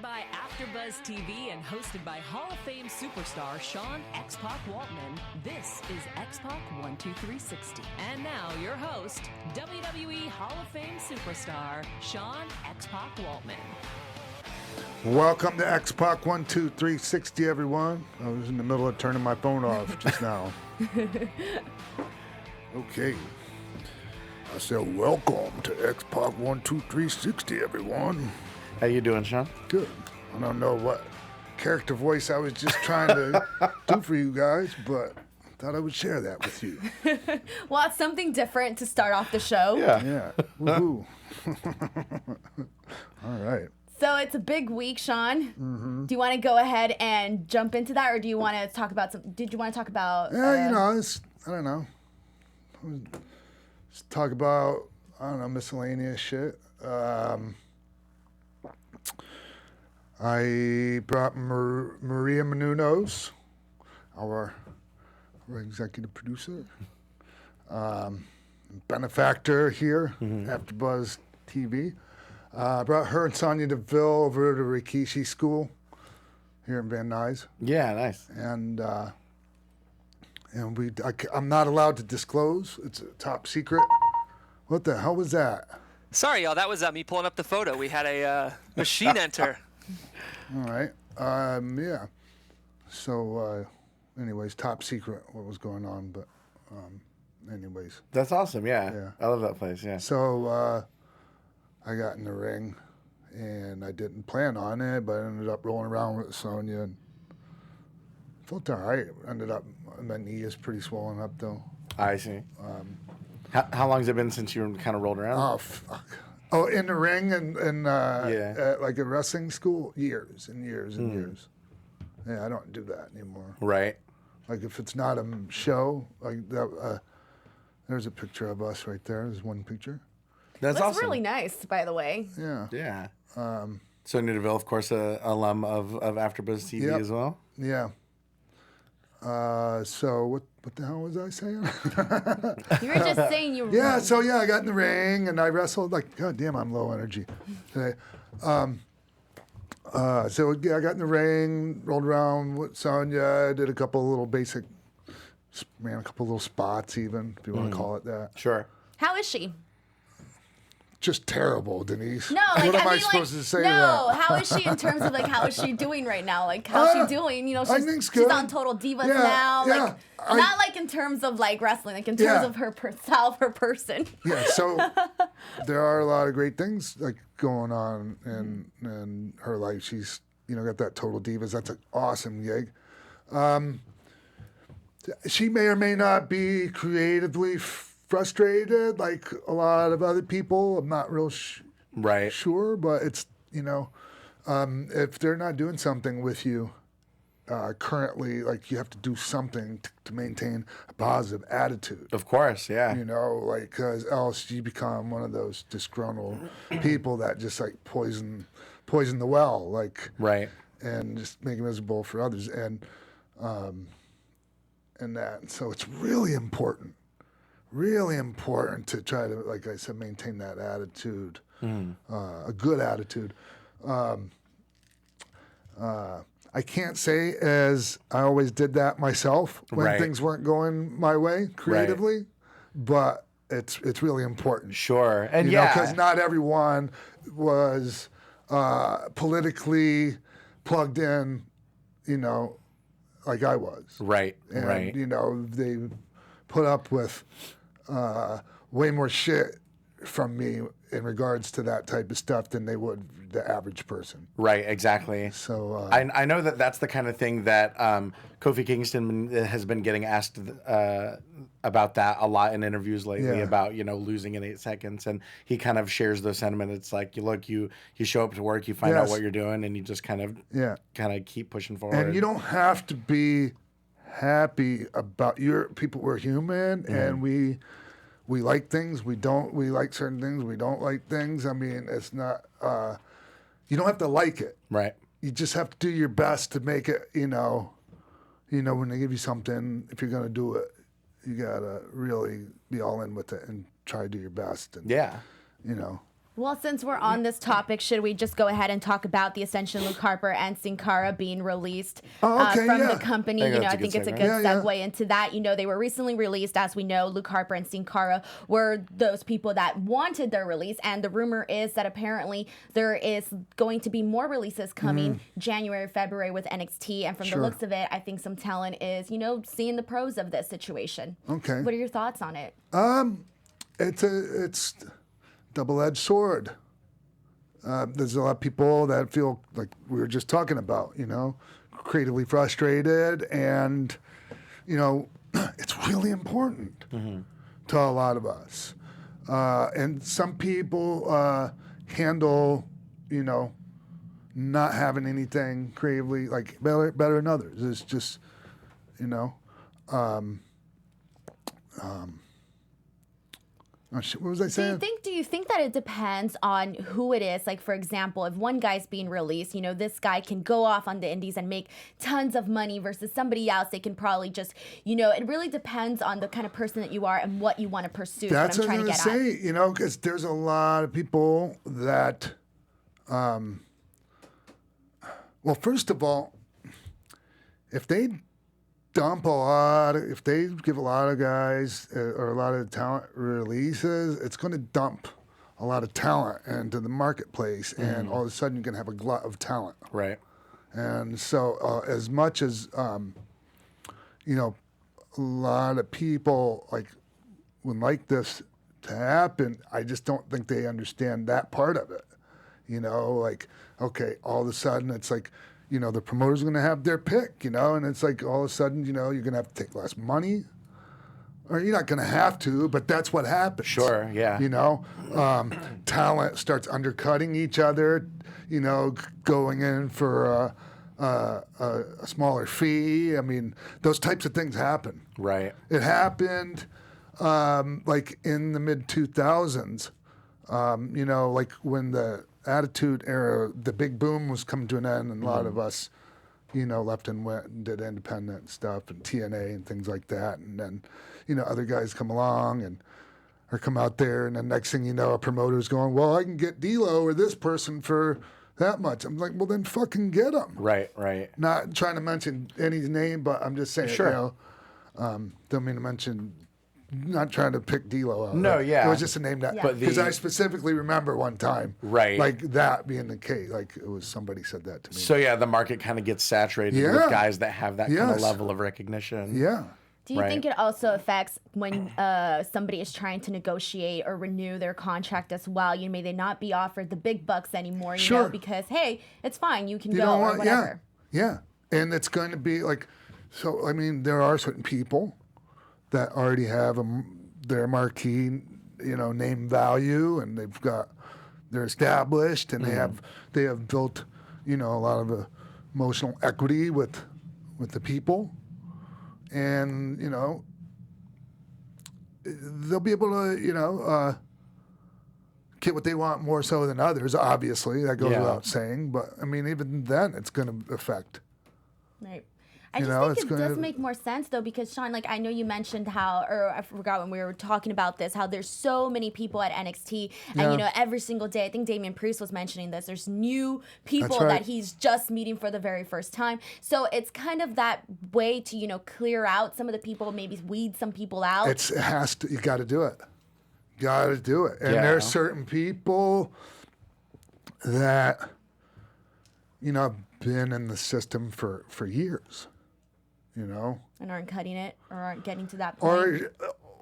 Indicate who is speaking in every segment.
Speaker 1: Powered by AfterBuzz TV and hosted by Hall of Fame superstar Sean X-Pac Waltman, this is X-Pac 12360. And now your host, WWE Hall of Fame superstar Sean X-Pac Waltman.
Speaker 2: Welcome to X-Pac 12360, everyone. I was in the middle of turning my phone off just now. Okay. I said, welcome to X-Pac 12360, everyone.
Speaker 3: How you doing, Sean?
Speaker 2: Good. I don't know what character voice I was just trying to do for you guys, but I thought I would share that with you.
Speaker 4: Well, it's something different to start off the show.
Speaker 2: Yeah. Woohoo. All right.
Speaker 4: So it's a big week, Sean. Mm-hmm. Do you want to go ahead and jump into that, or do you want to talk about Did you want to talk about?
Speaker 2: Yeah, I don't know. Let's talk about miscellaneous shit. I brought Maria Menounos, our executive producer, benefactor here, AfterBuzz TV. Brought her and Sonia Deville over to Rikishi School here in Van Nuys.
Speaker 3: Yeah, nice.
Speaker 2: And I'm not allowed to disclose. It's a top secret. What the hell was that?
Speaker 5: Sorry, y'all. That was me pulling up the photo. We had a machine enter.
Speaker 2: All right. Yeah. So, anyways, top secret what was going on, but anyways.
Speaker 3: That's awesome. Yeah. I love that place. Yeah.
Speaker 2: So, I got in the ring, and I didn't plan on it, but I ended up rolling around with Sonya, and felt all right. My knee is pretty swollen up, though.
Speaker 3: I see. How long has it been since you kind of rolled around?
Speaker 2: Oh, fuck. Oh, in the ring and at like a wrestling school? Years and years and years. Yeah, I don't do that anymore.
Speaker 3: Right.
Speaker 2: Like if it's not a show, like that, there's a picture of us right there. There's one picture.
Speaker 3: That's awesome.
Speaker 4: really nice, by the way.
Speaker 2: Yeah.
Speaker 3: Yeah. Sonya Deville, of course, an alum of AfterBuzz TV as well.
Speaker 2: Yeah. So what the hell was I saying?
Speaker 4: You were just saying you were
Speaker 2: Yeah,
Speaker 4: wrong.
Speaker 2: so I got in the ring and I wrestled like, God damn, I'm low energy today. So I got in the ring, rolled around with Sonya, did a couple little spots even, if you want to call it that.
Speaker 3: Sure.
Speaker 4: How is she?
Speaker 2: Just terrible, Denise.
Speaker 4: No,
Speaker 2: what am I supposed to say to
Speaker 4: no,
Speaker 2: that?
Speaker 4: how is she in terms of how is she doing right now? How's she doing?
Speaker 2: I think
Speaker 4: she's
Speaker 2: good.
Speaker 4: on Total Divas
Speaker 2: Yeah,
Speaker 4: now.
Speaker 2: yeah.
Speaker 4: Not in terms of wrestling, in terms of her herself, her person.
Speaker 2: Yeah, so there are a lot of great things going on in her life. She's got that Total Divas. That's an awesome gig. She may or may not be creatively frustrated like a lot of other people. I'm not real sure, but it's if they're not doing something with you currently, you have to do something to maintain a positive attitude.
Speaker 3: Of course, yeah.
Speaker 2: Because else you become one of those disgruntled people that just poison the well,
Speaker 3: right,
Speaker 2: and just make it miserable for others, and that. So it's really important to try to, like I said, maintain that attitude, a good attitude. I can't say as I always did that myself when things weren't going my way creatively, but it's really important.
Speaker 3: Sure, and
Speaker 2: because not everyone was politically plugged in, like I was.
Speaker 3: Right,
Speaker 2: and,
Speaker 3: right.
Speaker 2: They put up with way more shit from me in regards to that type of stuff than they would the average person.
Speaker 3: Right, exactly.
Speaker 2: So
Speaker 3: I know that's the kind of thing that Kofi Kingston has been getting asked about that a lot in interviews lately about losing in 8 seconds, and he kind of shares those sentiments. It's like you show up to work, you find out what you're doing, and you just kind of keep pushing forward.
Speaker 2: And you don't have to be happy about people. We're human, and we like things. We like certain things. We don't like things. I mean, it's not. You don't have to like it.
Speaker 3: Right.
Speaker 2: You just have to do your best to make it. When they give you something, if you're gonna do it, you gotta really be all in with it and try to do your best. And,
Speaker 4: Well, since we're on this topic, should we just go ahead and talk about the Ascension, Luke Harper, and Sin Cara being released from the company? I think it's a good segue into that. They were recently released. As we know, Luke Harper and Sin Cara were those people that wanted their release, and the rumor is that apparently there is going to be more releases coming January, February with NXT, and from the looks of it, I think some talent is, seeing the pros of this situation.
Speaker 2: Okay.
Speaker 4: What are your thoughts on it?
Speaker 2: It's double-edged sword. There's a lot of people that feel like we were just talking about, creatively frustrated, and it's really important to a lot of us. And some people handle, not having anything creatively like better than others. It's just, what was I saying?
Speaker 4: Do you think that it depends on who it is? Like, for example, if one guy's being released, this guy can go off on the indies and make tons of money versus somebody else. They can probably just, it really depends on the kind of person that you are and what you want to pursue.
Speaker 2: That's what I'm trying to say, because there's a lot of people that, well, first of all, if they if they give a lot of guys or a lot of talent releases, it's going to dump a lot of talent into the marketplace, and all of a sudden you can have a glut of talent.
Speaker 3: Right.
Speaker 2: And so as much as, a lot of people would like this to happen, I just don't think they understand that part of it. Okay, all of a sudden it's like, the promoter's going to have their pick, and it's like all of a sudden, you're going to have to take less money. Or you're not going to have to, but that's what happens.
Speaker 3: Sure, yeah.
Speaker 2: Talent starts undercutting each other, going in for a smaller fee. I mean, those types of things happen.
Speaker 3: Right.
Speaker 2: It happened in the mid-2000s, when the Attitude Era, the big boom was coming to an end, and a lot of us, left and went and did independent stuff and TNA and things like that. And then, other guys come along or come out there, and the next thing you know, a promoter's going, well, I can get D-Lo or this person for that much. I'm like, well, then fucking get them.
Speaker 3: Right, right.
Speaker 2: Not trying to mention any name, but I'm just saying,
Speaker 3: sure.
Speaker 2: Don't mean to mention. Not trying to pick D-Lo out.
Speaker 3: No,
Speaker 2: right?
Speaker 3: yeah.
Speaker 2: It was just a name that, because I specifically remember one time, that being the case. It was somebody said that to me.
Speaker 3: So yeah, the market kind of gets saturated with guys that have that kind of level of recognition.
Speaker 2: Yeah.
Speaker 4: Do you think it also affects when somebody is trying to negotiate or renew their contract as well? You may they not be offered the big bucks anymore, because hey, it's fine, you can go or whatever.
Speaker 2: Yeah, and it's going to be so. I mean, there are certain people that already have their marquee, name value, and they're established, and they have built, a lot of emotional equity with the people, and they'll be able to get what they want more so than others. Obviously, that goes without saying, but I mean, even then, it's going to affect.
Speaker 4: Right. I just think it does make more sense, though, because, Sean, I know you mentioned or I forgot when we were talking about this, how there's so many people at NXT, and, every single day, I think Damian Priest was mentioning this, there's new people that he's just meeting for the very first time. So it's kind of that way to, clear out some of the people, maybe weed some people out.
Speaker 2: You got to do it. Got to do it. And there are certain people that, have been in the system for years.
Speaker 4: And aren't cutting it or aren't getting to that point.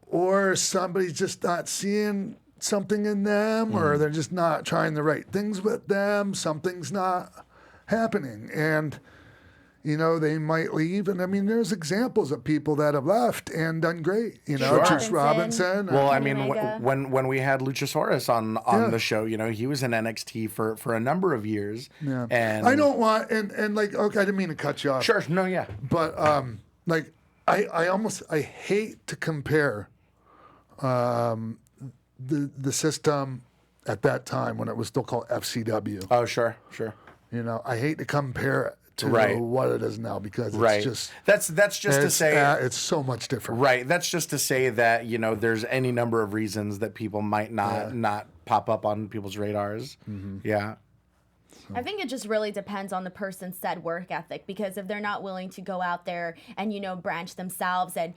Speaker 2: Or somebody's just not seeing something in them, or they're just not trying the right things with them. Something's not happening. And, they might leave. And I mean, there's examples of people that have left and done great. Juice Robinson.
Speaker 3: Well, I mean, when we had Luchasaurus on the show, he was in NXT for a number of years.
Speaker 2: Yeah.
Speaker 3: And
Speaker 2: I don't want, okay, I didn't mean to cut you off.
Speaker 3: Sure. No, yeah.
Speaker 2: But, I hate to compare the system at that time when it was still called FCW.
Speaker 3: Oh, sure.
Speaker 2: I hate to compare it to what it is now, because it's just
Speaker 3: that's just to say
Speaker 2: it's so much different.
Speaker 3: Right. That's just to say that there's any number of reasons that people might not pop up on people's radars.
Speaker 2: Mm-hmm.
Speaker 3: Yeah.
Speaker 4: I think it just really depends on the person's said work ethic, because if they're not willing to go out there and, branch themselves and,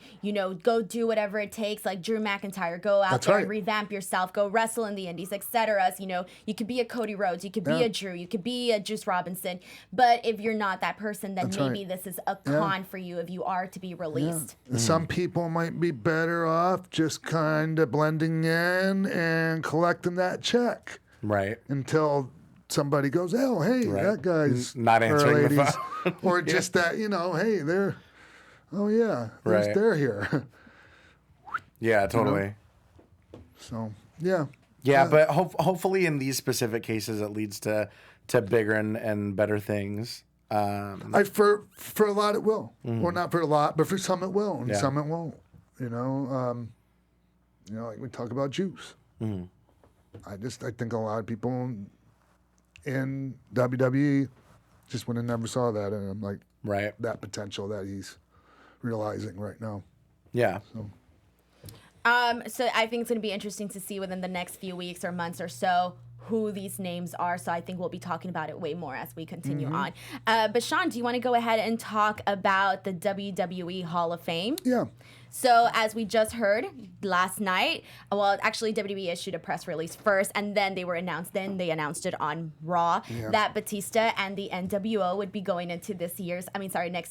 Speaker 4: go do whatever it takes, like Drew McIntyre, go out there and revamp yourself, go wrestle in the indies, etc. You could be a Cody Rhodes, you could be a Drew, you could be a Juice Robinson. But if you're not that person, then maybe this is a con for you if you are to be released.
Speaker 2: Yeah. Some people might be better off just kind of blending in and collecting that check.
Speaker 3: Right.
Speaker 2: Until somebody goes, oh, hey, that guy's
Speaker 3: not answering the phone.
Speaker 2: Or just that, hey, they're, they're here.
Speaker 3: Yeah, totally.
Speaker 2: So, yeah.
Speaker 3: Yeah, but hopefully in these specific cases, it leads to bigger and better things.
Speaker 2: For a lot it will. Well, not for a lot, but for some it will, and some it won't. Like we talk about Juice. I think a lot of people in WWE just would have never saw that, and I'm like, that potential that he's realizing right now.
Speaker 3: Yeah.
Speaker 4: So I think it's going to be interesting to see within the next few weeks or months or so who these names are. So I think we'll be talking about it way more as we continue on. But Sean, do you want to go ahead and talk about the WWE Hall of Fame?
Speaker 2: Yeah.
Speaker 4: So as we just heard last night, actually WWE issued a press release first, and then they announced it on Raw that Batista and the NWO would be going into next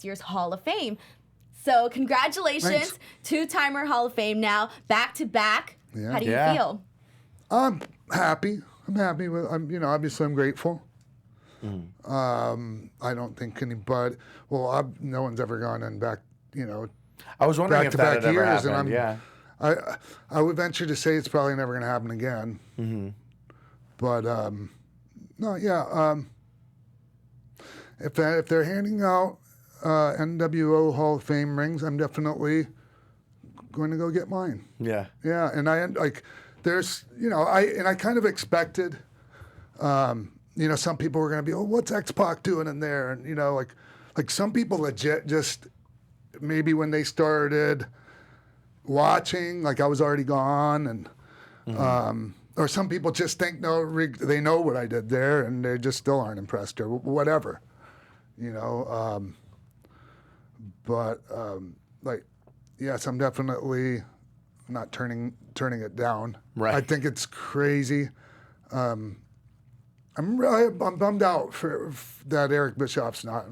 Speaker 4: year's Hall of Fame. So congratulations, two-timer Hall of Fame now, back to back. Yeah. How do you feel?
Speaker 2: I'm happy. Obviously I'm grateful. I don't think anybody, no one's ever gone in back,
Speaker 3: I was wondering if that had ever happened.
Speaker 2: I would venture to say it's probably never going to happen again. Mm-hmm. But if they're handing out NWO Hall of Fame rings, I'm definitely going to go get mine. Yeah. Yeah, and I kind of expected, some people were going to be, what's X-Pac doing in there? And like some people legit just. Maybe when they started watching, like I was already gone, and or some people just think they know what I did there, and they just still aren't impressed or whatever, But yes, I'm definitely not turning it down. Right. I think it's crazy. I'm bummed out for that Eric Bischoff's not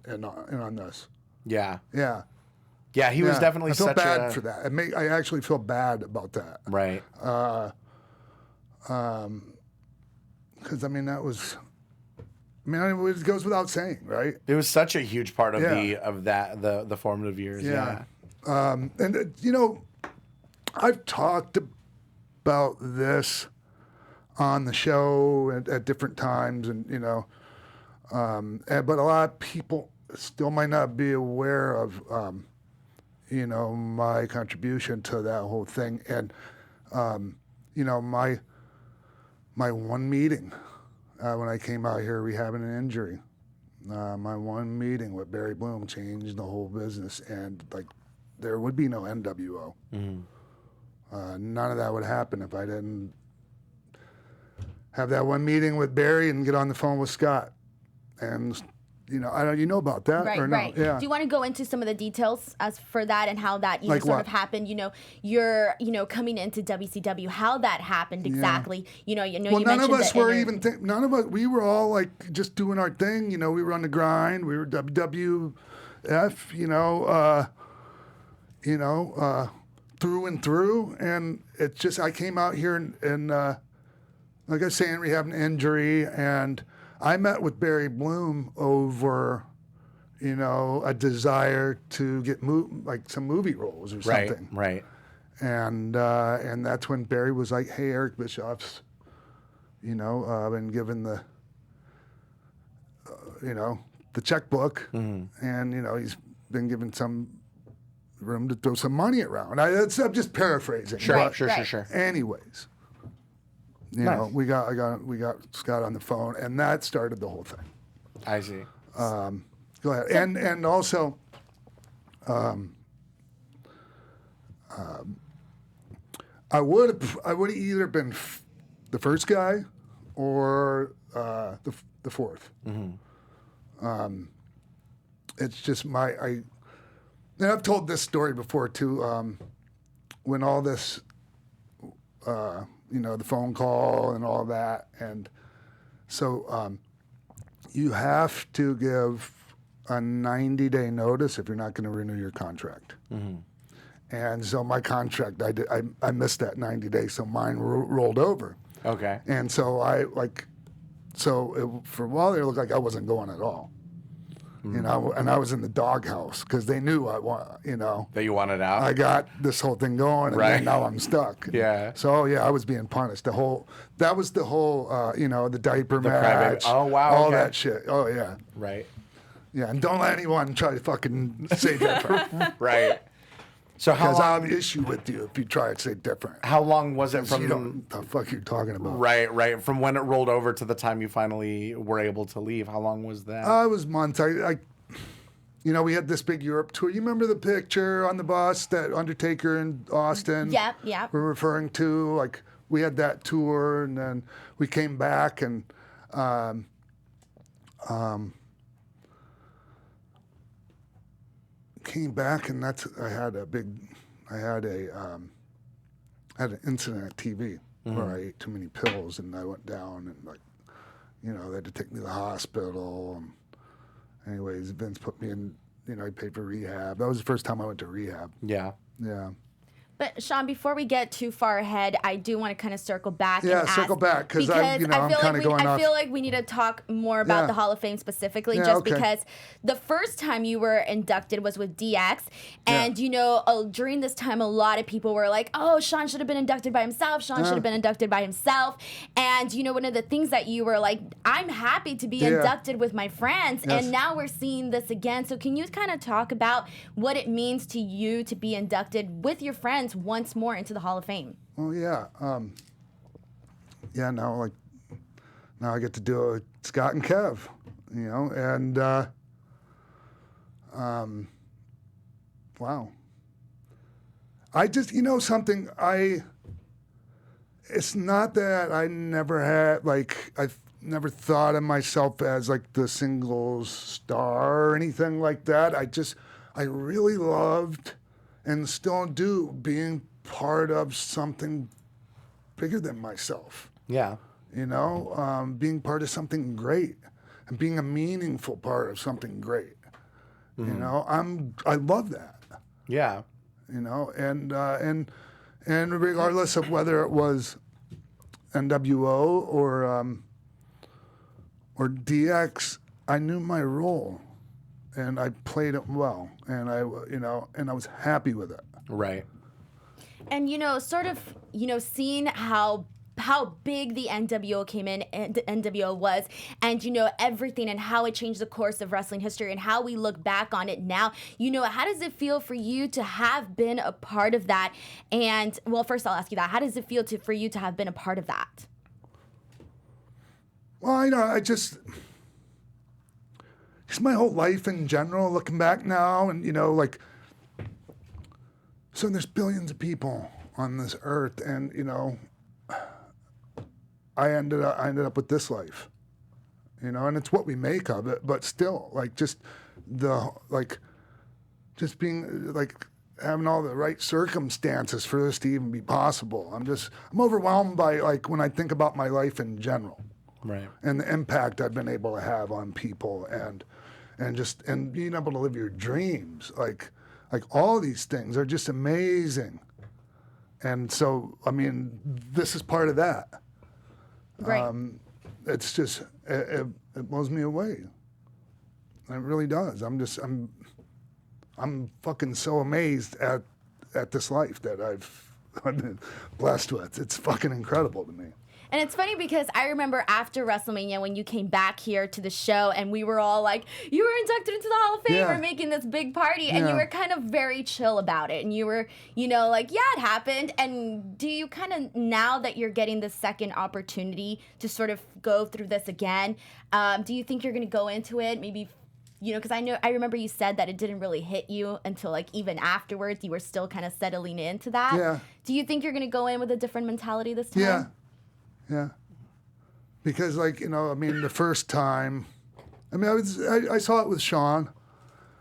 Speaker 2: in on this.
Speaker 3: Yeah.
Speaker 2: Yeah.
Speaker 3: Yeah, he was definitely such a...
Speaker 2: I feel bad for that. I actually feel bad about that.
Speaker 3: Right.
Speaker 2: Because, that was... it goes without saying, right?
Speaker 3: It was such a huge part of the formative years. Yeah.
Speaker 2: I've talked about this on the show at different times, and, but a lot of people still might not be aware of, my contribution to that whole thing. And, my one meeting when I came out here rehabbing an injury, my one meeting with Barry Bloom changed the whole business. And, there would be no NWO. Mm-hmm. None of that would happen if I didn't have that one meeting with Barry and get on the phone with Scott. And... you know about that,
Speaker 4: right?
Speaker 2: Or no?
Speaker 4: Right.
Speaker 2: Yeah.
Speaker 4: Do you want to go into some of the details as for that and how that sort of happened? You're coming into WCW, how that happened exactly.
Speaker 2: Yeah. Well, none of us were even. None of us. We were all just doing our thing. We were on the grind. We were WWF. Through and through. And it's just I came out here and like I was saying, we have an injury and. I met with Barry Bloom over, a desire to get some movie roles or something.
Speaker 3: Right.
Speaker 2: And that's when Barry was like, "Hey, Eric Bischoff's, been given the, the checkbook, and he's been given some room to throw some money around." I'm just paraphrasing.
Speaker 3: Sure.
Speaker 2: Anyways.
Speaker 3: Nice.
Speaker 2: We got Scott on the phone, and that started the whole thing.
Speaker 3: I see.
Speaker 2: Go ahead, and also, I would have either been the first guy or the fourth. Mm-hmm. It's just and I've told this story before too. When all this, the phone call and all that, and so you have to give a 90-day notice if you're not going to renew your contract. Mm-hmm. And so my contract, I missed that 90 days, so mine rolled over.
Speaker 3: Okay.
Speaker 2: And so for a while there, it looked like I wasn't going at all. Mm-hmm. And I was in the doghouse because they knew that you wanted out. I got this whole thing going, and then now I'm stuck.
Speaker 3: Yeah.
Speaker 2: So I was being punished. That was the whole, the diaper match.
Speaker 3: Oh wow.
Speaker 2: All that shit. Oh yeah.
Speaker 3: Right.
Speaker 2: Yeah, and don't let anyone try to fucking say different.
Speaker 3: Right. So
Speaker 2: because I have an issue with you if you try to say different.
Speaker 3: How long was it from
Speaker 2: the fuck you're talking about?
Speaker 3: Right. From when it rolled over to the time you finally were able to leave, how long was that?
Speaker 2: It was months. We had this big Europe tour. You remember the picture on the bus that Undertaker and Austin were referring to? Like, we had that tour, and then we came back, and I had an incident at TV where I ate too many pills, and I went down, and they had to take me to the hospital. And anyways, Vince put me in, he paid for rehab. That was the first time I went to rehab.
Speaker 3: Yeah.
Speaker 2: Yeah.
Speaker 4: But Sean, before we get too far ahead, I do want to kind of circle back.
Speaker 2: Yeah, circle back because I'm kind of going off.
Speaker 4: I feel like we need to talk more about the Hall of Fame specifically, because the first time you were inducted was with DX, and during this time, a lot of people were like, "Oh, Sean should have been inducted by himself. Sean should have been inducted by himself." And one of the things that you were like, "I'm happy to be inducted with my friends," and now we're seeing this again. So can you kind of talk about what it means to you to be inducted with your friends once more into the Hall of Fame?
Speaker 2: Well, yeah. Now I get to do it with Scott and Kev, and wow. I just, something, it's not that I never had, I've never thought of myself as the singles star or anything like that. I really loved and still do being part of something bigger than myself.
Speaker 3: Yeah.
Speaker 2: Being part of something great and being a meaningful part of something great. Mm-hmm. I love that.
Speaker 3: Yeah.
Speaker 2: And regardless of whether it was NWO or DX, I knew my role. And I played it well, and I was happy with it.
Speaker 3: Right.
Speaker 4: And seeing how big the NWO came in, and NWO was, and everything, and how it changed the course of wrestling history, and how we look back on it now. How does it feel for you to have been a part of that? And well, first I'll ask you that. How does it feel for you to have been a part of that?
Speaker 2: Well, just my whole life in general, looking back now, and so there's billions of people on this earth, and I ended up with this life, and it's what we make of it, but still, just being having all the right circumstances for this to even be possible. I'm overwhelmed by when I think about my life in general.
Speaker 3: Right.
Speaker 2: And the impact I've been able to have on people, and being able to live your dreams, all these things are just amazing. And so, this is part of that.
Speaker 4: Right.
Speaker 2: It's just it blows me away. It really does. I'm fucking so amazed at this life that I've been blessed with. It's fucking incredible to me.
Speaker 4: And it's funny because I remember after WrestleMania when you came back here to the show and we were all like, you were inducted into the Hall of Fame, we're making this big party, and you were kind of very chill about it. And you were, it happened. And do you kind of, now that you're getting the second opportunity to sort of go through this again, do you think you're going to go into it maybe, because I remember you said that it didn't really hit you until even afterwards, you were still kind of settling into that.
Speaker 2: Yeah.
Speaker 4: Do you think you're going to go in with a different mentality this time?
Speaker 2: Yeah. Because, like, you know, I mean, the first time, I mean, I saw it with Sean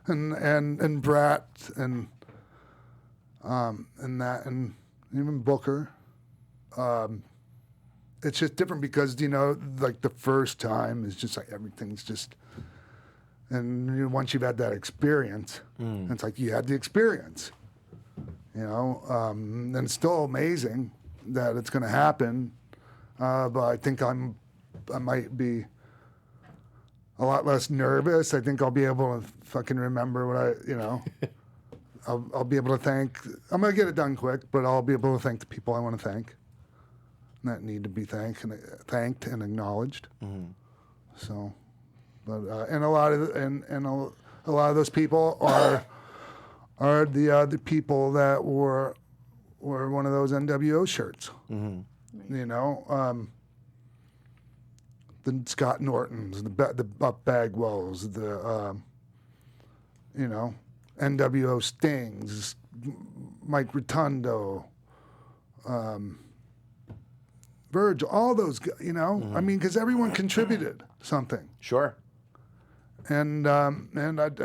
Speaker 2: and Brat and that, and even Booker. It's just different because, you know, like the first time is just like everything's just, and once you've had that experience, it's like you had the experience, you know, and it's still amazing that it's going to happen. But I think I might be a lot less nervous. I think I'll be able to fucking remember what you know, I'll be able to thank, I'm going to get it done quick, but I'll be able to thank the people I want to thank that need to be thanked and acknowledged. So, but, and a lot of those people are the other people that wore one of those NWO shirts. You know, the Scott Nortons, the Buck Bagwells, the you know, NWO Stings, Mike Rotundo, Virgil, all those, you know, I mean, because everyone contributed something.
Speaker 3: Sure.
Speaker 2: And I'd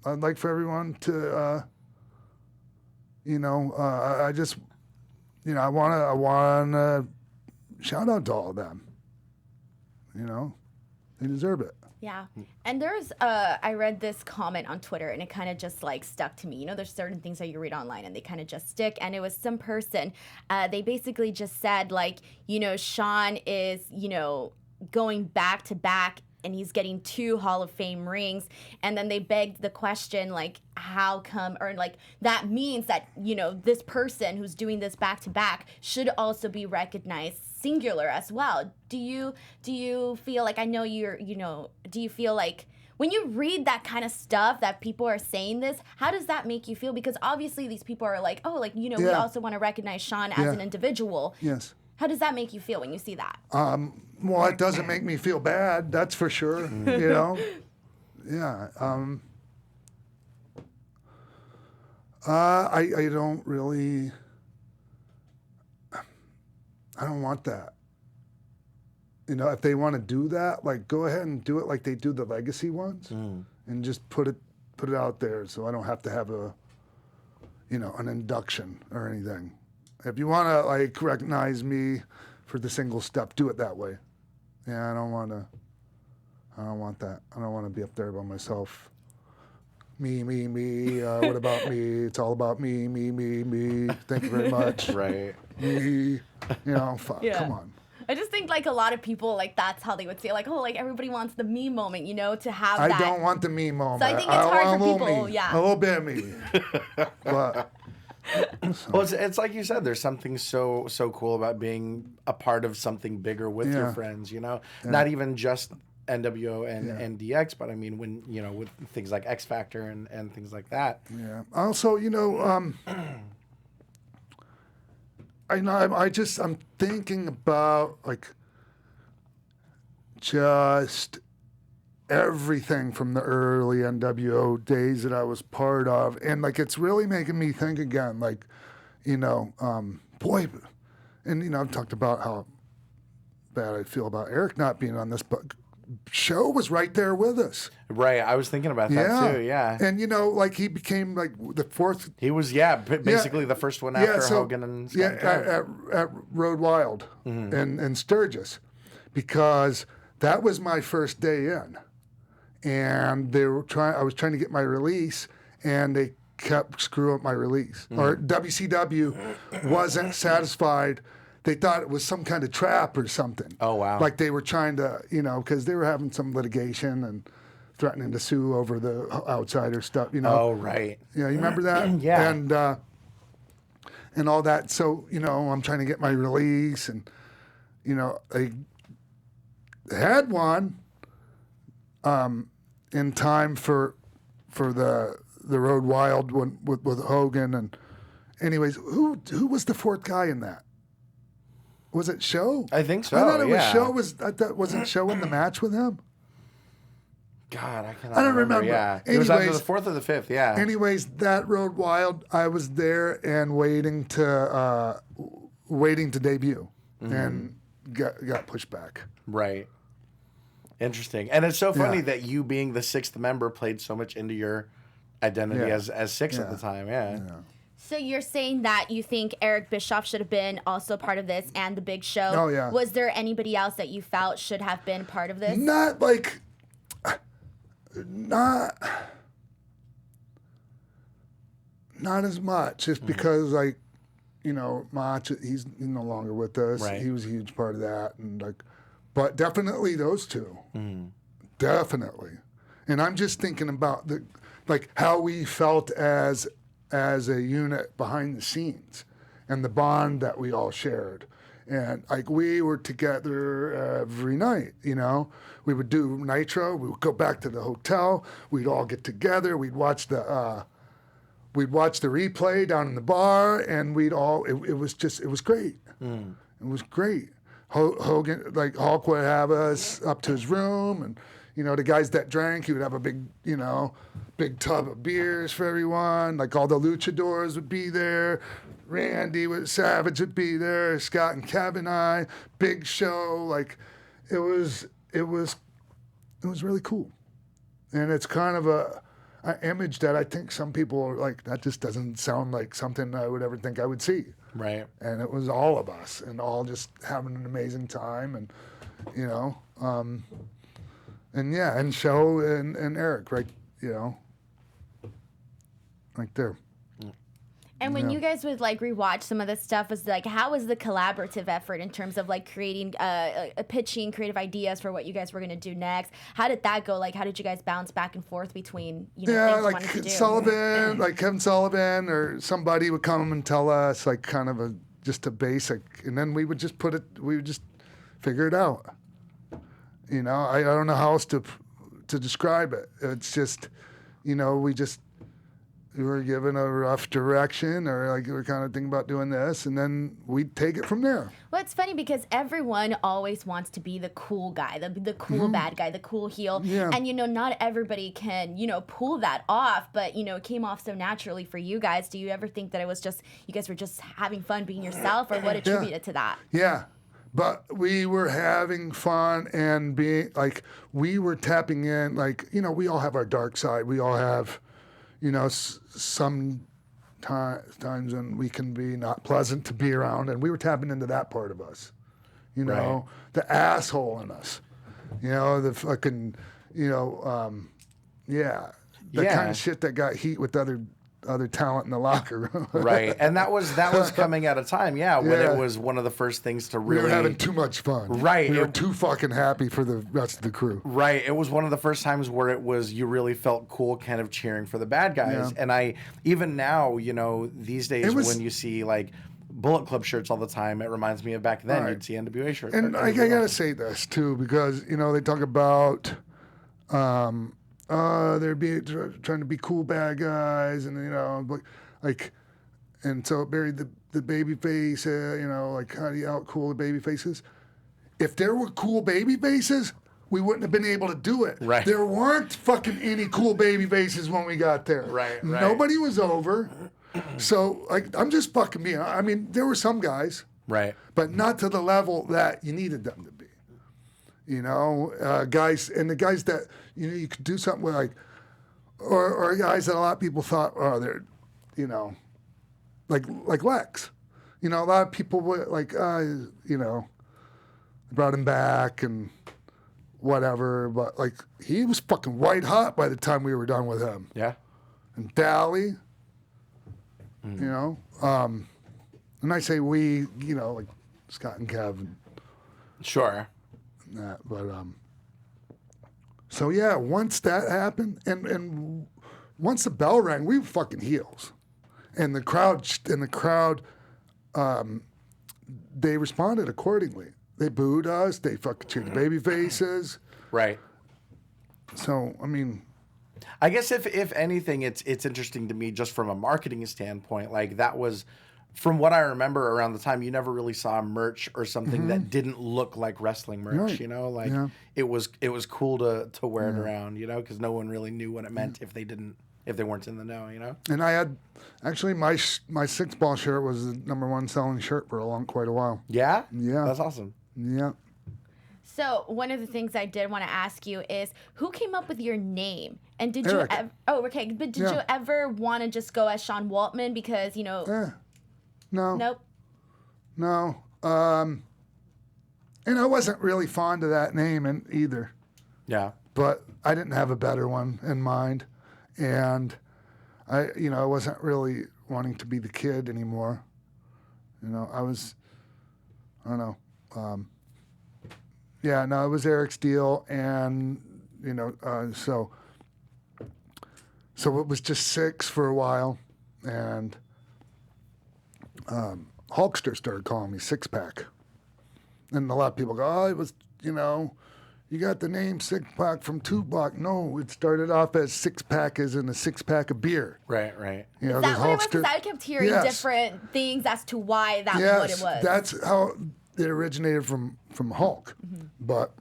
Speaker 2: like for everyone to, you know, I just, you know, I want to shout out to all of them. You know, they deserve it.
Speaker 4: Yeah. And there's, I read this comment on Twitter and it kind of just like stuck to me. You know, there's certain things that you read online and they kind of just stick. And it was some person, they basically just said like, you know, Sean is, you know, going back to back and he's getting 2 Hall of Fame rings. And then they begged the question, like, how come, or like, that means that, you know, this person who's doing this back to back should also be recognized singular as well. Do you feel like, I know you're, you know, do you feel like when you read that kind of stuff that people are saying this, how does that make you feel? Because obviously these people are like, oh, like, you know, we also want to recognize Sean as an individual.
Speaker 2: Yes.
Speaker 4: How does that make you feel when you see that?
Speaker 2: Well, it doesn't make me feel bad, that's for sure, you know? Yeah. I don't really, I don't want that. You know, if they want to do that, like, go ahead and do it like they do the legacy ones and just put it out there so I don't have to have a, you know, an induction or anything. If you want to, like, recognize me for the single step, do it that way. Yeah, I don't want that. I don't want to be up there by myself. Me. What about me? It's all about me. Thank you very much.
Speaker 3: Right.
Speaker 2: Me. You know, fuck, come on.
Speaker 4: I just think, like, a lot of people, like, that's how they would say, like, oh, like, everybody wants the me moment, you know, to have that.
Speaker 2: I don't want the me moment.
Speaker 4: So I think it's hard for people,
Speaker 2: A little bit of me. But...
Speaker 3: Well, it's like you said, there's something so cool about being a part of something bigger with your friends, you know? Not even just NWO and DX, but I mean, when, you know, with things like X Factor and things like that.
Speaker 2: Yeah. Also, you know, I'm thinking about, like, just everything from the early NWO days that I was part of. And, like, it's really making me think again, like, you know, boy, and, you know, I've talked about how bad I feel about Eric not being on this, but Show was right there with us.
Speaker 3: Right. I was thinking about that too. Yeah.
Speaker 2: And, you know, like, he became, like, the fourth.
Speaker 3: He was, basically the first one after Hogan and Scott.
Speaker 2: At Road Wild in Sturgis, because that was my first day in. And I was trying to get my release, and they kept screwing up my release. Or WCW wasn't satisfied. They thought it was some kind of trap or something.
Speaker 3: Oh, wow.
Speaker 2: Like they were trying to, you know, because they were having some litigation and threatening to sue over the outsider stuff, you know.
Speaker 3: Oh, right.
Speaker 2: Yeah, you remember that?
Speaker 3: Yeah.
Speaker 2: And all that. So, you know, I'm trying to get my release, and, you know, they had one in time for the Road Wild one with Hogan. And anyways, who was the fourth guy in that? Was it Show?
Speaker 3: I think so.
Speaker 2: I thought it was Show. I thought wasn't Show in the match with him?
Speaker 3: God, I
Speaker 2: don't remember.
Speaker 3: Yeah,
Speaker 2: anyways,
Speaker 3: it was either the fourth or the fifth. Yeah.
Speaker 2: Anyways, that Road Wild, I was there and waiting to debut, and got pushed back.
Speaker 3: Right. Interesting. And it's so funny that you being the sixth member played so much into your identity as six at the time. Yeah.
Speaker 4: So you're saying that you think Eric Bischoff should have been also part of this and the Big Show.
Speaker 2: Oh, yeah.
Speaker 4: Was there anybody else that you felt should have been part of this?
Speaker 2: Not as much. Just because Mach, he's no longer with us.
Speaker 3: Right.
Speaker 2: He was a huge part of that, and but definitely those two, definitely. And I'm just thinking about how we felt as a unit behind the scenes, and the bond that we all shared, and we were together every night. We would do Nitro. We would go back to the hotel. We'd all get together. We'd watch the replay down in the bar, and it was great. It was great. Hogan, Hulk would have us up to his room, and the guys that drank, he would have a big tub of beers for everyone. All the luchadors would be there. Randy Savage would be there. Scott and Keven, Big Show. It was really cool, and it's kind of an image that I think some people are that just doesn't sound like something I would ever think I would see.
Speaker 3: Right.
Speaker 2: And it was all of us, and all just having an amazing time, and and Show and Eric, right there.
Speaker 4: And when you guys would rewatch some of this stuff, how was the collaborative effort in terms of creating, pitching creative ideas for what you guys were going to do next? How did that go? How did you guys bounce back and forth between things you wanted to do?
Speaker 2: Sullivan, Kevin Sullivan, or somebody would come and tell us kind of just a basic, and then we would just figure it out. I don't know how else to describe it. It's just, we were given a rough direction, or we were kind of thinking about doing this, and then we'd take it from there.
Speaker 4: Well, it's funny because everyone always wants to be the cool guy, the cool bad guy, the cool heel.
Speaker 2: Yeah.
Speaker 4: And, not everybody can, pull that off, but, it came off so naturally for you guys. Do you ever think that it was just, you guys were just having fun being yourself, or what attributed to that?
Speaker 2: Yeah. But we were having fun and being, we were tapping in, we all have our dark side. We all have, some times when we can be not pleasant to be around, and we were tapping into that part of us,
Speaker 3: right.
Speaker 2: The asshole in us, the fucking, the kind of shit that got heat with other talent in the locker room.
Speaker 3: Right. And that was coming at a time, when it was one of the first things to really...
Speaker 2: We were having too much fun.
Speaker 3: Right.
Speaker 2: We were too fucking happy for the rest of the crew.
Speaker 3: Right. It was one of the first times where you really felt cool kind of cheering for the bad guys. Yeah. And even now, these days when you see Bullet Club shirts all the time, it reminds me of back then. Right. You'd see NWA shirts.
Speaker 2: And I gotta say this too, because, they talk about... they're trying to be cool bad guys, and and so it buried the baby face. How do you out cool the baby faces? If there were cool baby faces, we wouldn't have been able to do it.
Speaker 3: Right.
Speaker 2: There weren't fucking any cool baby faces when we got there.
Speaker 3: Right.
Speaker 2: Nobody was over. So I'm just fucking being. I mean, there were some guys.
Speaker 3: Right.
Speaker 2: But not to the level that you needed them to be. Guys, and the guys that, you could do something with, or guys that a lot of people thought, they're, like Lex. A lot of people were brought him back and whatever, but, he was fucking white hot by the time we were done with him.
Speaker 3: Yeah.
Speaker 2: And Dally, and I say we, Scott and Kevin.
Speaker 3: Sure.
Speaker 2: That, but so once that happened, and once the bell rang, we were fucking heels, and the crowd they responded accordingly. They booed us, they fucking cheered the baby faces.
Speaker 3: Right.
Speaker 2: So
Speaker 3: I guess if anything, it's interesting to me just from a marketing standpoint. That was, from what I remember around the time, you never really saw merch or something that didn't look like wrestling merch.
Speaker 2: Right.
Speaker 3: It was cool to wear it around, because no one really knew what it meant if they weren't in the know,
Speaker 2: And I had actually my 6-ball shirt was the #1 selling shirt for quite a while.
Speaker 3: Yeah.
Speaker 2: Yeah.
Speaker 3: That's awesome.
Speaker 2: Yeah.
Speaker 4: So one of the things I did want to ask you is, who came up with your name? And did
Speaker 2: Eric.
Speaker 4: you ever? Oh, okay. But did you ever want to just go as Sean Waltman because
Speaker 2: No.
Speaker 4: Nope.
Speaker 2: No. And I wasn't really fond of that name either.
Speaker 3: Yeah.
Speaker 2: But I didn't have a better one in mind, and I wasn't really wanting to be the kid anymore. I don't know. It was Eric's deal, and so it was just Six for a while, and Hulkster started calling me Six-Pac, and a lot of people go, "Oh, it was you got the name Six-Pac from Tupac." No, it started off as Six-Pac as in a six-pack of beer.
Speaker 3: Right.
Speaker 4: Is that what it was? Because I kept hearing different things as to why that was what it was.
Speaker 2: That's how it originated from Hulk. Mm-hmm. But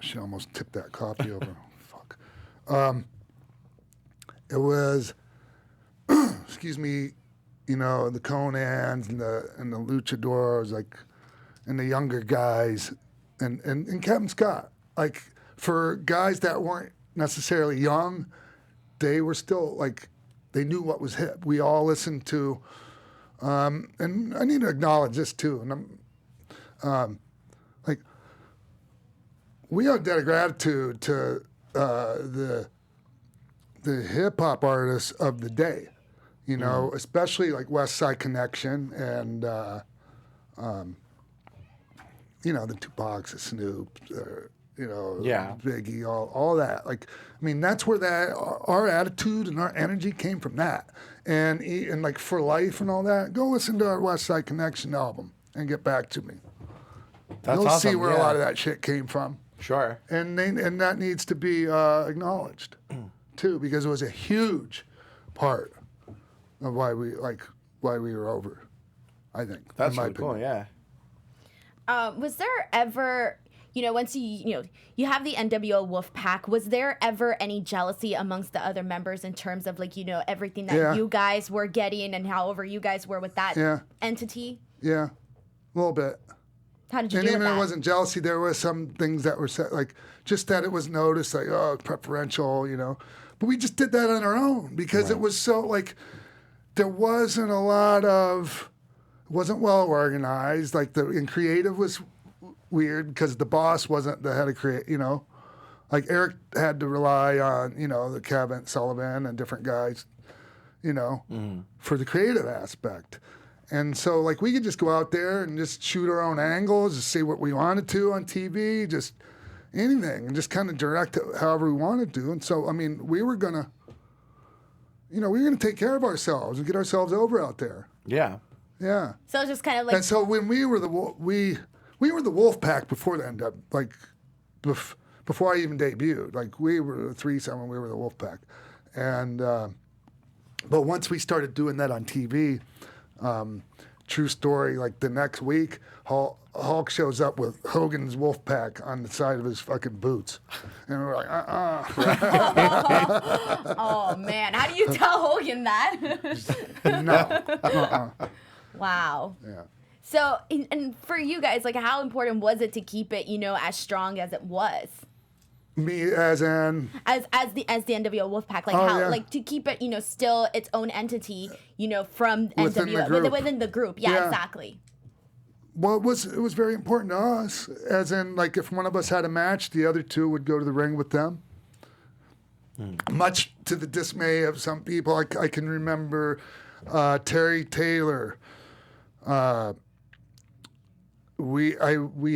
Speaker 2: she almost tipped that coffee over. Fuck. It was, excuse me, the Conans and the Luchadors, and the younger guys, and Kevin Scott. Like, for guys that weren't necessarily young, they were still, they knew what was hip. We all listened to, and I need to acknowledge this too, and we owe a debt of gratitude to the hip-hop artists of the day, especially West Side Connection and, the Tupacs, the Snoop, Biggie, all that. That's where our attitude and our energy came from that. And For Life and all that, go listen to our West Side Connection album and get back to me.
Speaker 3: That's
Speaker 2: You'll
Speaker 3: awesome.
Speaker 2: see where a lot of that shit came from.
Speaker 3: Sure.
Speaker 2: And that needs to be acknowledged, too, because it was a huge part of why we were over, I think.
Speaker 3: That's really cool, yeah.
Speaker 4: Was there ever, once you have the NWO Wolfpack, was there ever any jealousy amongst the other members in terms of everything that you guys were getting and however you guys were with that entity?
Speaker 2: Yeah, a little bit.
Speaker 4: How did you deal with that?
Speaker 2: And even it wasn't jealousy. There were some things that were said, just that it was noticed, preferential, But we just did that on our own because it was so, there wasn't a lot of, it wasn't well organized. And creative was weird because the boss wasn't the head of creative, Eric had to rely on, the Keven, Sullivan, and different guys, for the creative aspect. And so, we could just go out there and just shoot our own angles, just say what we wanted to on TV, just anything, and just kind of direct it however we wanted to. And so, we were gonna take care of ourselves and get ourselves over out there.
Speaker 3: Yeah.
Speaker 2: Yeah.
Speaker 4: So it's just kind of
Speaker 2: And so when we were the Wolfpack before the end up, before I even debuted, we were the threesome and we were the Wolfpack, and but once we started doing that on TV. True story, the next week, Hulk shows up with Hogan's Wolfpack on the side of his fucking boots. And we're like,
Speaker 4: Oh, man. How do you tell Hogan that?
Speaker 2: No.
Speaker 4: Wow.
Speaker 2: Yeah.
Speaker 4: So, and for you guys, how important was it to keep it, as strong as it was?
Speaker 2: Me as in
Speaker 4: as the NWO Wolfpack, to keep it, still its own entity, from
Speaker 2: within
Speaker 4: NWO within the group. Yeah, exactly.
Speaker 2: Well, it was very important to us, as in if one of us had a match, the other two would go to the ring with them. Much to the dismay of some people, I can remember Terry Taylor. We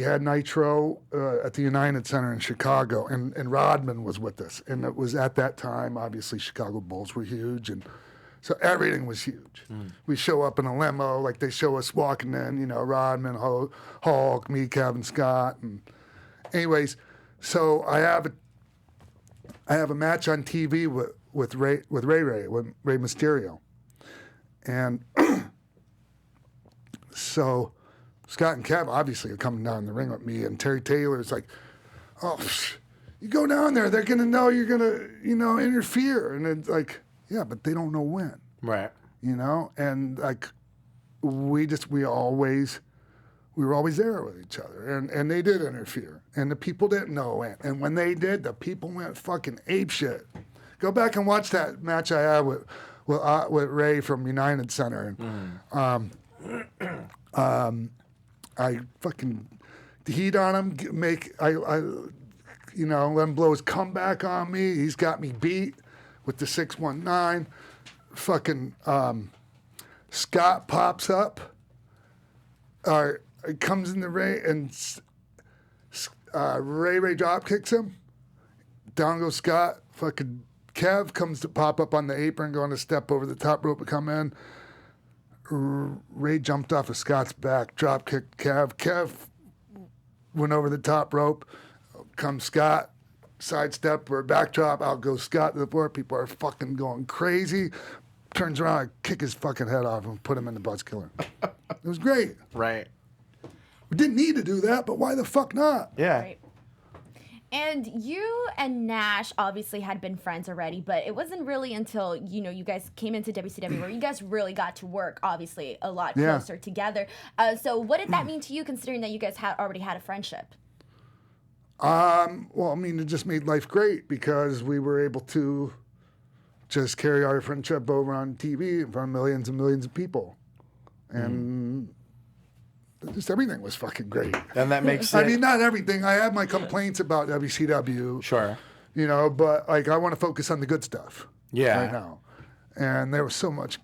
Speaker 2: had Nitro at the United Center in Chicago, and Rodman was with us. And it was at that time, obviously, Chicago Bulls were huge, and so everything was huge. We show up in a limo, they show us walking in, Rodman, Hulk, me, Kevin Scott. And anyways, so I have a match on TV with Rey Mysterio. And so Scott and Kev obviously are coming down the ring with me, and Terry Taylor's like, "Oh, you go down there, they're gonna know you're gonna, interfere." And it's yeah, but they don't know when.
Speaker 3: Right.
Speaker 2: And we always we were always there with each other, and they did interfere, and the people didn't know it, and when they did, the people went fucking apeshit. Go back and watch that match I had with Ray from United Center, and I fucking heat on him, let him blow his comeback on me. He's got me beat with the 619. Fucking Scott pops up, comes in the ring, and Ray drop kicks him. Down goes Scott. Fucking Kev comes to pop up on the apron, going to step over the top rope to come in. Ray jumped off of Scott's back, drop kicked Kev. Kev went over the top rope. Comes Scott, sidestep or backdrop. Out goes Scott to the floor. People are fucking going crazy. Turns around, I kick his fucking head off and put him in the buzz killer. It was great.
Speaker 3: Right.
Speaker 2: We didn't need to do that, but why the fuck not?
Speaker 3: Yeah.
Speaker 4: Right. And you and Nash obviously had been friends already, but it wasn't really until, you guys came into WCW where you guys really got to work, obviously, a lot closer together. So what did that mean to you, considering that you guys already had a friendship?
Speaker 2: Well, I mean, it just made life great because we were able to just carry our friendship over on TV in front of millions and millions of people. And just everything was fucking great.
Speaker 3: And that makes
Speaker 2: I mean, not everything. I have my complaints about WCW.
Speaker 3: Sure.
Speaker 2: But like I want to focus on the good stuff.
Speaker 3: Yeah.
Speaker 2: Right now. And there was so much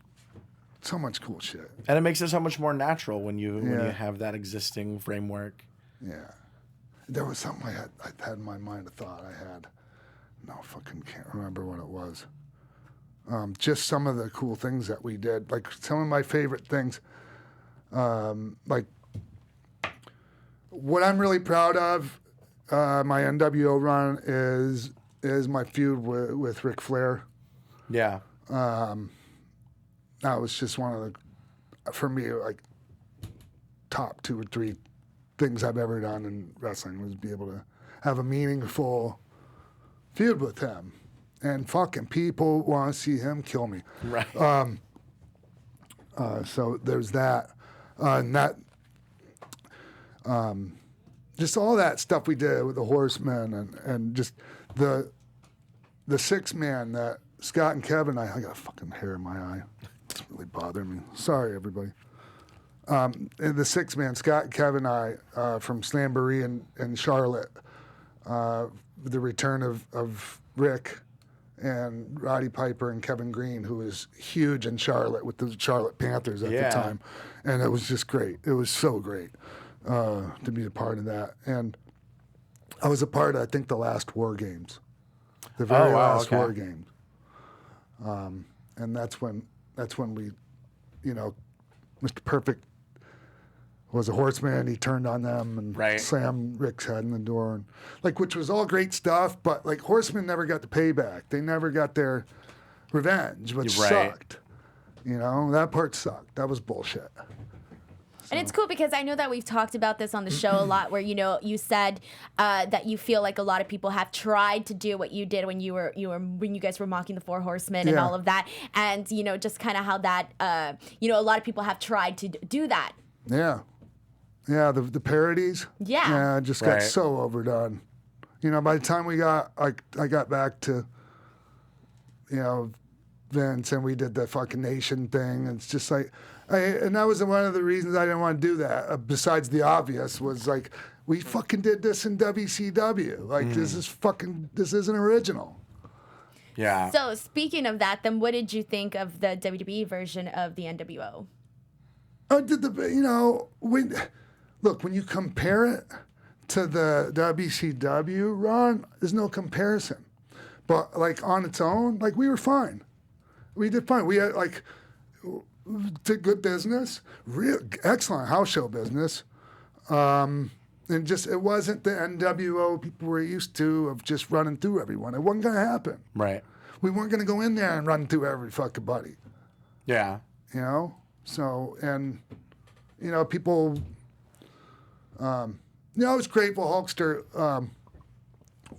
Speaker 2: cool shit.
Speaker 3: And it makes it so much more natural when you have that existing framework.
Speaker 2: Yeah. There was something I had in my mind, a thought I had. No, fucking can't remember what it was. Just some of the cool things that we did. Like some of my favorite things. Like what I'm really proud of, my NWO run is my feud with Ric Flair.
Speaker 3: Yeah.
Speaker 2: That was just one of the, for me, like top 2 or 3 things I've ever done in wrestling was be able to have a meaningful feud with him. And fucking people want to see him kill me.
Speaker 3: Right.
Speaker 2: So there's that. And that, just all that stuff we did with the Horsemen and just the 6-man that Scott and Keven, I got a fucking hair in my eye. It's really bothering me. Sorry, everybody. And the 6-man, Scott and Keven, from Slamboree in Charlotte, the return of Rick and Roddy Piper and Kevin Green, who was huge in Charlotte with the Charlotte Panthers at the time. And it was just great. It was so great to be a part of that. And I was a part of, I think, the last War Games. The very last War Games. And that's when we, Mr. Perfect was a Horseman. He turned on them and slammed Rick's head in the door, and which was all great stuff. But Horsemen never got the payback. They never got their revenge, which sucked. That part sucked. That was bullshit.
Speaker 4: And it's cool because I know that we've talked about this on the show a lot, where you said that you feel like a lot of people have tried to do what you did when you guys were mocking the 4 Horsemen and all of that, and just kind of how that a lot of people have tried to do that.
Speaker 2: Yeah. Yeah, the parodies. Yeah, just got so overdone. By the time I got back to, Vince, and we did the fucking Nation thing, and it's just and that was one of the reasons I didn't want to do that. Besides the obvious, was we fucking did this in WCW. This isn't original.
Speaker 3: Yeah.
Speaker 4: So speaking of that, then what did you think of the WWE version of the NWO?
Speaker 2: When you compare it to the WCW run, there's no comparison. But on its own, we were fine. We did fine. We had did good business, real excellent house show business, and just it wasn't the NWO people were used to of just running through everyone. It wasn't gonna happen.
Speaker 3: Right.
Speaker 2: We weren't gonna go in there and run through every fucking buddy.
Speaker 3: Yeah.
Speaker 2: So, and, people, I was grateful Hulkster,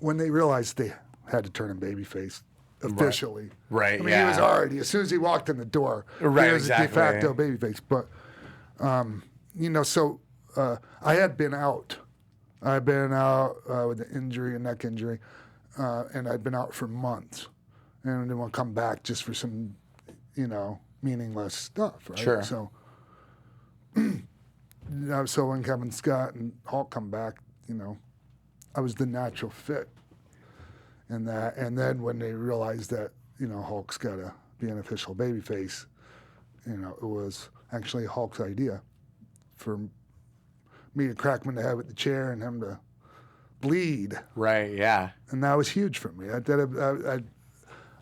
Speaker 2: when they realized they had to turn him babyface officially.
Speaker 3: Right.
Speaker 2: I mean, he was already, as soon as he walked in the door, he was a de facto babyface. But, so I had been out. I'd been out with an injury, a neck injury, and I'd been out for months. And I didn't want to come back just for some, meaningless stuff, right?
Speaker 3: Sure.
Speaker 2: So, so when Kevin Scott and Hulk come back, I was the natural fit in that. And then when they realized that, Hulk's got to be an official babyface, it was actually Hulk's idea for me to crack him in the head with the chair and him to bleed.
Speaker 3: Right, yeah.
Speaker 2: And that was huge for me.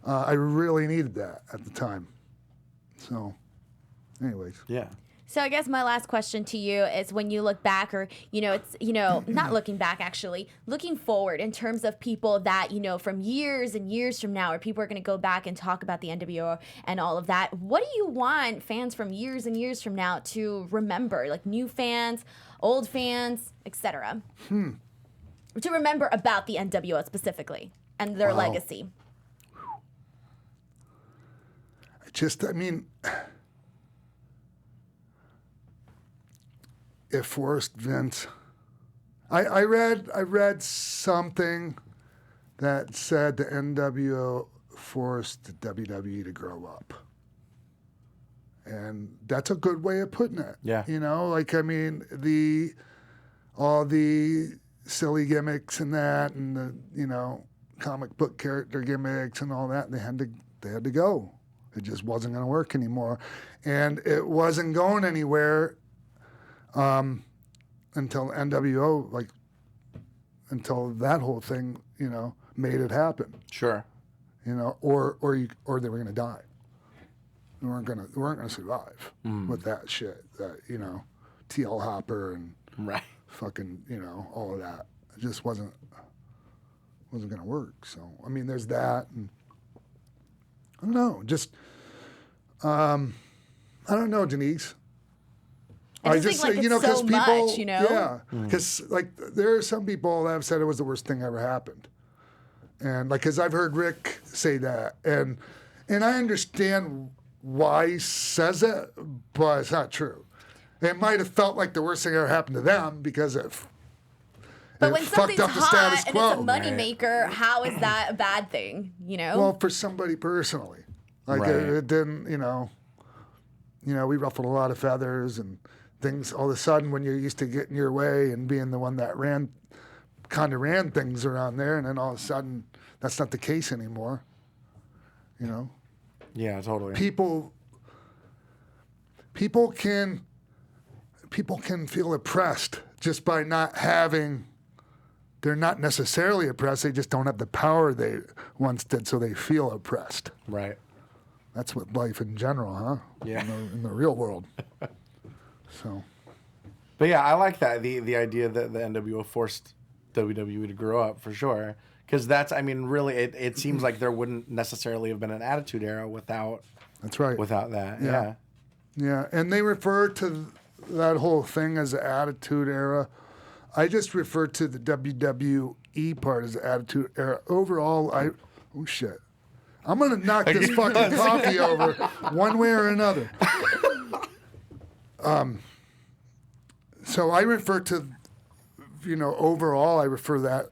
Speaker 2: I really needed that at the time. So, anyways.
Speaker 3: Yeah.
Speaker 4: So I guess my last question to you is when you look back or, it's, not looking back actually, looking forward in terms of people that, from years and years from now, or people are going to go back and talk about the NWO and all of that. What do you want fans from years and years from now to remember? Like new fans, old fans, etc. To remember about the NWO specifically and their legacy.
Speaker 2: It forced Vince. I read something that said the NWO forced the WWE to grow up. And that's a good way of putting it.
Speaker 3: Yeah.
Speaker 2: All the silly gimmicks and that, and the, comic book character gimmicks and all that, they had to go. It just wasn't going to work anymore. And it wasn't going anywhere until NWO, until that whole thing, made it happen.
Speaker 3: Sure.
Speaker 2: Or they were going to die. They weren't going to survive with that shit. That TL Hopper and
Speaker 3: right.
Speaker 2: Fucking all of that. It just wasn't going to work. So there's that, and I don't know. Just I don't know, Denise.
Speaker 4: I just think because people, much,
Speaker 2: yeah, because there are some people that have said it was the worst thing ever happened, and because I've heard Rick say that, and I understand why he says it, but it's not true. It might have felt like the worst thing ever happened to them because
Speaker 4: but when
Speaker 2: fucked up the status quo.
Speaker 4: And it's a moneymaker, how is that a bad thing?
Speaker 2: Well, for somebody personally, it didn't. We ruffled a lot of feathers and things. All of a sudden, when you're used to getting your way and being the one that ran things around there, and then all of a sudden, that's not the case anymore.
Speaker 3: Yeah, totally.
Speaker 2: People can feel oppressed just by not having. They're not necessarily oppressed. They just don't have the power they once did, so they feel oppressed.
Speaker 3: Right.
Speaker 2: That's what life in general, huh?
Speaker 3: Yeah.
Speaker 2: In the real world. So.
Speaker 3: But yeah, I like that the idea that the NWO forced WWE to grow up for sure. Because that's, really, it seems like there wouldn't necessarily have been an Attitude Era without.
Speaker 2: That's right.
Speaker 3: Without that,
Speaker 2: yeah. Yeah, and they refer to that whole thing as the Attitude Era. I just refer to the WWE part as the Attitude Era. Overall, oh shit. I'm going to knock this fucking coffee over one way or another. So I refer to, overall, I refer that.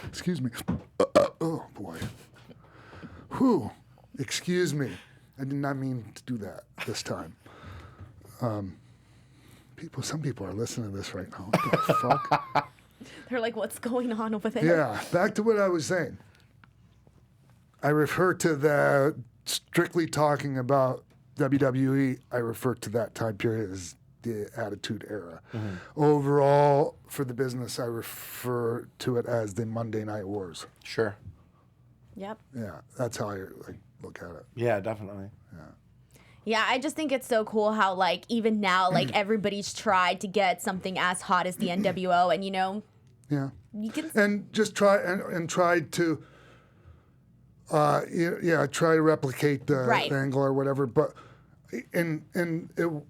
Speaker 2: Excuse me. Oh, boy. Whew. Excuse me. I did not mean to do that this time. Some people are listening to this right now. What the fuck?
Speaker 4: They're like, what's going on over there?
Speaker 2: Yeah, back to what I was saying. I refer to the strictly talking about WWE, I refer to that time period as the Attitude Era. Mm-hmm. Overall, for the business, I refer to it as the Monday Night Wars.
Speaker 3: Sure.
Speaker 4: Yep.
Speaker 2: Yeah, that's how I look at it.
Speaker 3: Yeah, definitely.
Speaker 2: Yeah.
Speaker 4: Yeah, I just think it's so cool how, even now, everybody's tried to get something as hot as the NWO, and,
Speaker 2: Yeah.
Speaker 4: You can...
Speaker 2: And just tried to, try to replicate the angle or whatever, but, the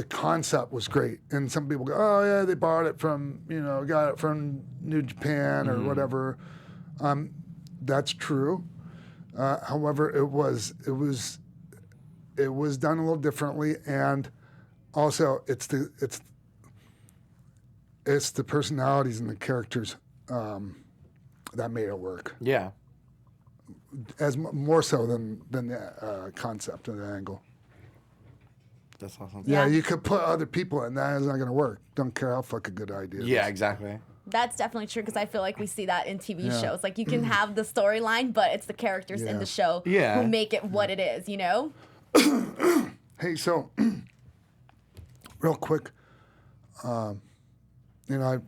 Speaker 2: concept was great. And some people go, oh, yeah, they bought it from, got it from New Japan or whatever. That's true. However, it was it was done a little differently, and also it's the personalities and the characters that made it work.
Speaker 3: Yeah.
Speaker 2: As more so than the concept and the angle.
Speaker 3: That's awesome.
Speaker 2: Yeah, you could put other people in that. It's not going to work. Don't care how fucking good idea it
Speaker 3: Yeah,
Speaker 2: is.
Speaker 3: exactly.
Speaker 4: That's definitely true because I feel like we see that in TV shows. Like you can have the storyline, but it's the characters in the show who make it what it is, you know?
Speaker 2: Hey, so real quick, you know,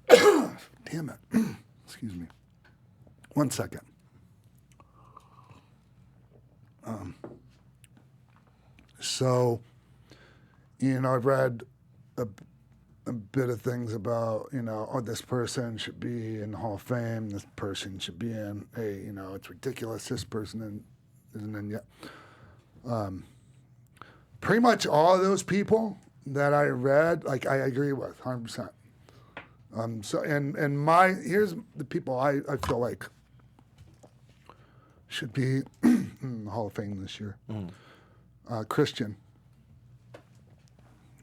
Speaker 2: damn it. Excuse me. 1 second. So, you know, I've read a bit of things about, you know, oh, this person should be in the Hall of Fame, this person should be in, hey, you know, it's ridiculous, this person isn't in yet. Pretty much all of those people that I read, like, I agree with 100%. So, and here's the people I feel like should be in the Hall of Fame this year. Christian,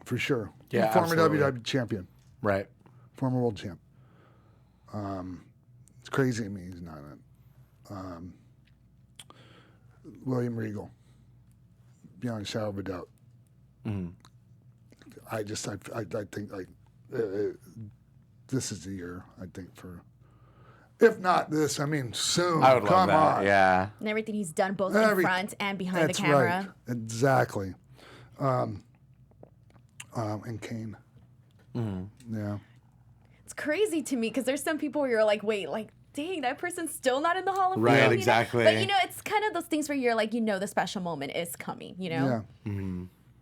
Speaker 2: for sure.
Speaker 3: Yeah,
Speaker 2: former
Speaker 3: absolutely.
Speaker 2: WWE champion.
Speaker 3: Right.
Speaker 2: Former world champ. It's crazy to me he's not in it. William Regal, beyond a shadow of a doubt. I think like this is the year. I think for. If not this, I mean, soon.
Speaker 3: I would love
Speaker 2: Come
Speaker 3: that.
Speaker 2: on.
Speaker 3: Yeah.
Speaker 4: And everything he's done both in front and behind the camera.
Speaker 2: Right. Exactly. And Kane. Yeah.
Speaker 4: It's crazy to me because there's some people where you're like, wait, like, dang, that person's still not in the Hall of Fame.
Speaker 3: Right,
Speaker 4: you know?
Speaker 3: exactly.
Speaker 4: But, you know, it's kind of those things where you're like, you know, the special moment is coming, you know?
Speaker 2: Yeah.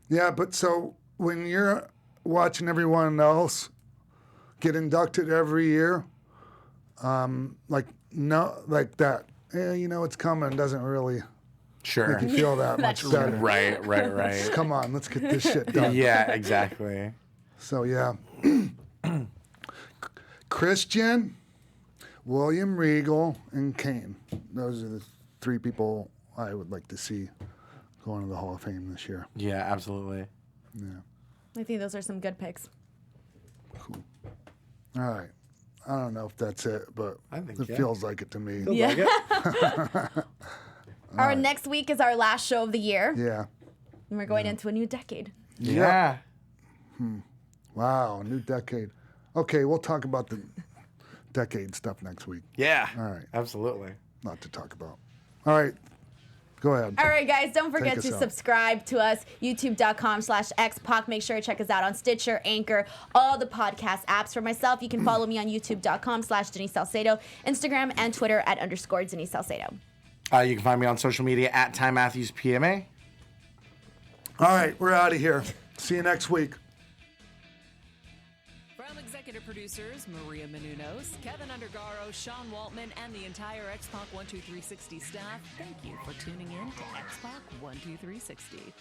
Speaker 2: Yeah, but so when you're watching everyone else get inducted every year, like that, you know, it's coming doesn't really make you feel that much better.
Speaker 3: Right.
Speaker 2: Come on, let's get this shit done.
Speaker 3: Yeah, exactly.
Speaker 2: So, yeah. Christian, William Regal, and Kane. Those are the three people I would like to see going to the Hall of Fame this year.
Speaker 3: Yeah, absolutely.
Speaker 2: Yeah.
Speaker 4: I think those are some good picks.
Speaker 2: Cool. All right. I don't know if that's it, but it feels like it to me.
Speaker 4: Yeah. Our next week is our last show of the year.
Speaker 2: Yeah.
Speaker 4: And we're going into a new decade.
Speaker 3: Yeah.
Speaker 2: Wow, new decade. Okay, we'll talk about the decade stuff next week.
Speaker 3: Yeah.
Speaker 2: All right.
Speaker 3: Absolutely.
Speaker 2: Lot to talk about. All right. Go ahead.
Speaker 4: All right, guys, don't forget
Speaker 2: Take
Speaker 4: to
Speaker 2: us out.
Speaker 4: subscribe to us, youtube.com/XPac. Make sure to check us out on Stitcher, Anchor, all the podcast apps. For myself, you can follow me on youtube.com/Denise Salcedo, Instagram and Twitter at _Denise Salcedo.
Speaker 3: You can find me on social media at Ty Matthews PMA.
Speaker 2: All right, we're out of here. See you next week.
Speaker 1: From executive producers Maria Menounos, Keven Undergaro, Sean Waltman, and the entire X-Pac 12360 staff, thank you for tuning in to X-Pac 12360.